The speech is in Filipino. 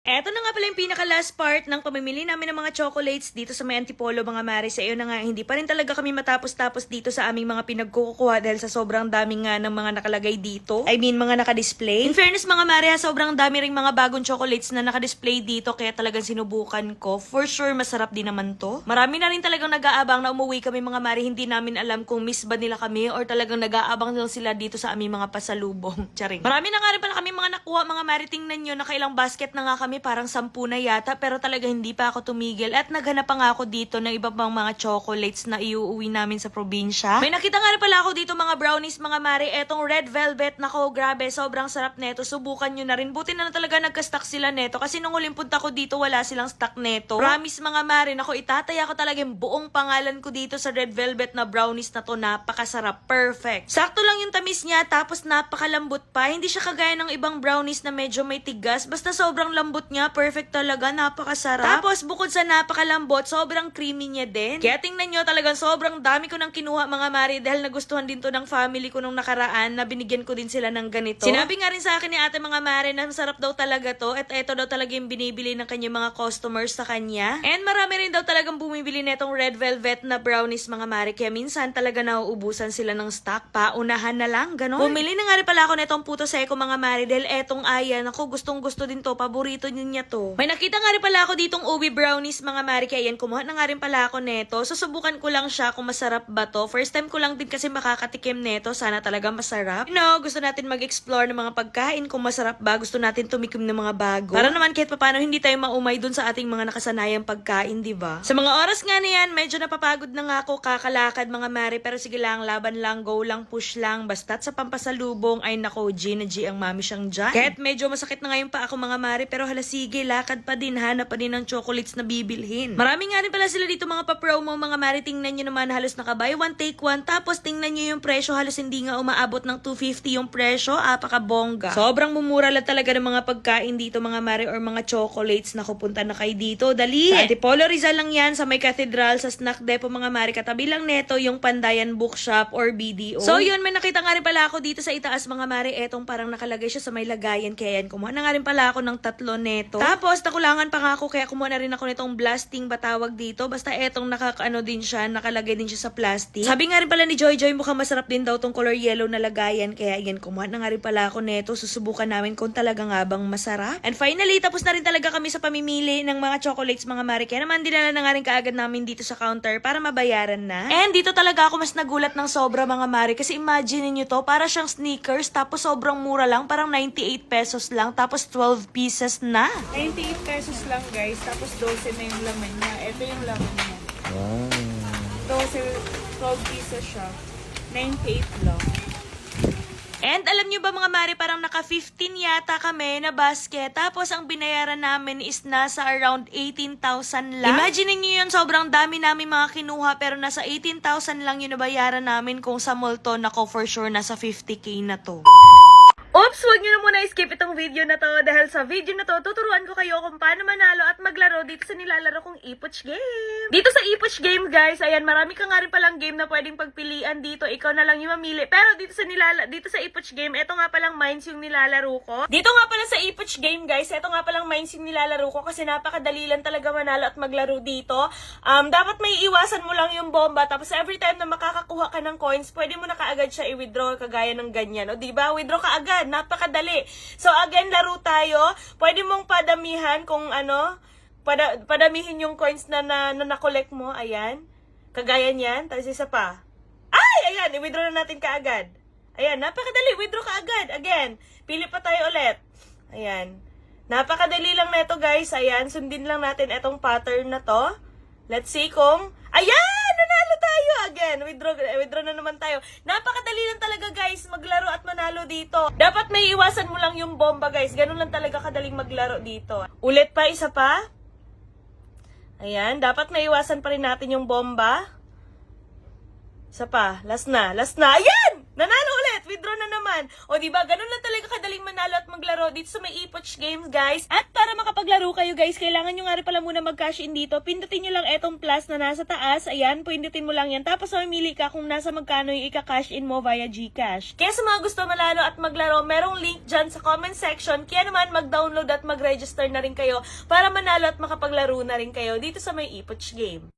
Eto na nga pala yung pinaka-last part ng pamimili namin ng mga chocolates dito sa may Antipolo, mga mare. Sa iyo na nga, hindi pa rin talaga kami matapos-tapos dito sa aming mga pinagkukuha dahil sa sobrang daming nga ng mga nakalagay dito. I mean, mga nakadisplay. In fairness, mga mare, sobrang dami ring mga bagong chocolates na nakadisplay dito kaya talagang sinubukan ko. For sure, masarap din naman to. Marami na rin talagang nag-aabang na umuwi kami, mga mare. Hindi namin alam kung miss ba nila kami or talagang nag-aabang lang sila dito sa aming mga pasalubong. Charing. Marami na nga rin pala kami mga nakuha, mga mare. Tingnan nyo, nakailang basket na nga kami. Parang 10 na yata, pero talaga hindi pa ako tumigil at naghanap pa nga ako dito ng iba pang mga chocolates na iuuwi namin sa probinsya. May nakita nga rin pala ako dito mga brownies, mga mare, etong red velvet. Nako, grabe, sobrang sarap neto. Subukan nyo na rin. Buti na talaga nagka-stock sila neto kasi nung huling punta ko dito wala silang stock neto. Promise, mga mare, nako, itataya ko talaga yung buong pangalan ko dito sa red velvet na brownies na to. Napakasarap, perfect. Sakto lang yung tamis niya, tapos napakalambot pa. Hindi siya kagaya ng ibang brownies na medyo may tigas, basta sobrang lambot niya, perfect talaga, napakasarap. Tapos bukod sa napakalambot, sobrang creamy niya din. Kaya tingnan nyo, talagang sobrang dami ko nang kinuha, mga mare, dahil nagustuhan din to ng family ko nung nakaraan na binigyan ko din sila ng ganito. Sinabi nga rin sa akin ni ate, mga mare, na masarap daw talaga to at eto daw talaga yung binibili ng kanyang mga customers sa kanya. And marami rin daw talagang bumibili netong red velvet na brownies, mga mare, kaya minsan talaga nauubusan sila ng stock. Paunahan na lang, ganon. Bumili na nga rin pala ako netong puto seco, mga mare, dahil etong ayan, ako gustong gusto din to, paborito niya to. May nakita nga rin pala ako ditong ubi brownies, mga mare, kaya yan, kumuha na nga rin pala ako neto. Susubukan ko lang siya kung masarap ba to. First time ko lang din kasi makakatikim neto. Sana talaga masarap. You know, gusto natin mag-explore ng mga pagkain kung masarap ba. Gusto natin tumikim ng mga bago. Para naman kahit paano hindi tayo maumay dun sa ating mga nakasanayang pagkain, di ba? Sa mga oras nga na yan, medyo napapagod na nga ako kakalakad, mga mare, pero sige lang, laban lang, go lang, push lang. Basta't sa pampasalubong, ay nako, G na G ang mami siyang dyan. Kahit medyo masakit na ngayon pa ako, mga mare, pero hala sige, lakad pa din, hanap pa din ng chocolates na bibilhin. Marami nga rin pala sila dito mga pa-promo, mga mare, tingnan nyo naman, halos naka-buy one take one, tapos tingnan nyo yung presyo, halos hindi nga umaabot ng 250 yung presyo, apakabongga. Sobrang mumura lang talaga ng mga pagkain dito, mga mare, or mga chocolates na kupunta na kayo dito. Dali! Sa Antipolo Rizal lang yan, sa may cathedral, sa snack depot, mga mare, katabi lang neto yung Pandayan Bookshop or BDO. So yun, may nakita nga rin pala ako dito sa itaas, mga mare, etong parang nakalagay siya sa may lagayan, kaya yan, kumuha na nga rin pala ako ng 3 neto. Tapos, nakulangan pa nga ako, kaya kumuha na rin ako nitong blasting batawag dito. Basta etong nakakaano din siya, nakalagay din siya sa plastic. Sabi nga rin pala ni Joy Joy, mukhang masarap din daw tong color yellow na lagayan. Kaya yan, kumuha na nga rin pala ako neto. Susubukan namin kung talaga nga bang masarap. And finally, tapos na rin talaga kami sa pamimili ng mga chocolates, mga mare. Kaya naman dinala na nga rin kaagad namin dito sa counter para mabayaran na. And dito talaga ako mas nagulat ng sobra, mga mare. Kasi imagine niyo to, para siyang sneakers, tapos sobrang mura lang, parang 98 pesos lang, tapos 12 pieces na. 98 pesos lang guys, tapos 12 na yung laman niya. Ito yung laman niya. Wow. 12 pieces siya. 98 lang. And alam nyo ba, mga mare, parang naka 15 yata kami na basket. Tapos ang binayaran namin is nasa around 18,000 lang. Imagine niyo yun, sobrang dami namin mga kinuha, pero nasa 18,000 lang yun nabayaran namin. Kung sa mall to, nako for sure nasa 50k na to. Oops, wag nyo na muna skip itong video na to dahil sa video na to, tuturuan ko kayo kung paano manalo at maglaro dito sa nilalaro kong Epoch Game. Dito sa Epoch Game, guys, ayan, marami ka nga rin palang game na pwedeng pagpilian dito. Ikaw na lang yung mamili. Pero dito sa Epoch Game, ito nga palang mines yung nilalaro ko. Dito nga pala sa Epoch Game, guys, ito nga palang mines yung nilalaro ko kasi napakadali lang talaga manalo at maglaro dito. Dapat may iwasan mo lang yung bomba, tapos every time na makakakuha ka ng coins, pwede mo na kaagad siya i-withdraw kagaya ng ganyan. O diba? Withdraw ka agad. Napakadali. So again, laro tayo. Pwede mong padamihan kung ano, padamihin yung coins na na-collect mo. Ayan. Kagaya niyan. Tapos isa pa. Ay! Ayan. I-withdraw na natin kaagad. Ayan. Napakadali. Withdraw ka agad. Again. Pili pa tayo ulit. Ayan. Napakadali lang na ito, guys. Ayan. Sundin lang natin itong pattern na to. Let's see kung... Ayan! Nanalo tayo! Again, withdraw na naman tayo. Napakadali lang talaga, guys, maglaro at manalo dito. Dapat may iwasan mo lang yung bomba, guys. Ganun lang talaga kadaling maglaro dito. Ulit pa, isa pa. Ayan, dapat may iwasan pa rin natin yung bomba. Isa pa, last na. Ayan! Nanalo ulit! Withdraw na naman. naman. O diba, ganun lang talaga kadaling manalo at maglaro dito sa may ePoch Games, guys. At para makapaglaro kayo, guys, kailangan nyo nga rin pala muna mag-cash in dito. Pindutin nyo lang etong plus na nasa taas. Ayan, pindutin mo lang yan. Tapos mamimili ka kung nasa magkano yung ika-cash in mo via GCash. Kaya sa mga gusto manalo at maglaro, merong link dyan sa comment section. Kaya naman mag-download at mag-register na rin kayo para manalo at makapaglaro na rin kayo dito sa may ePoch Game.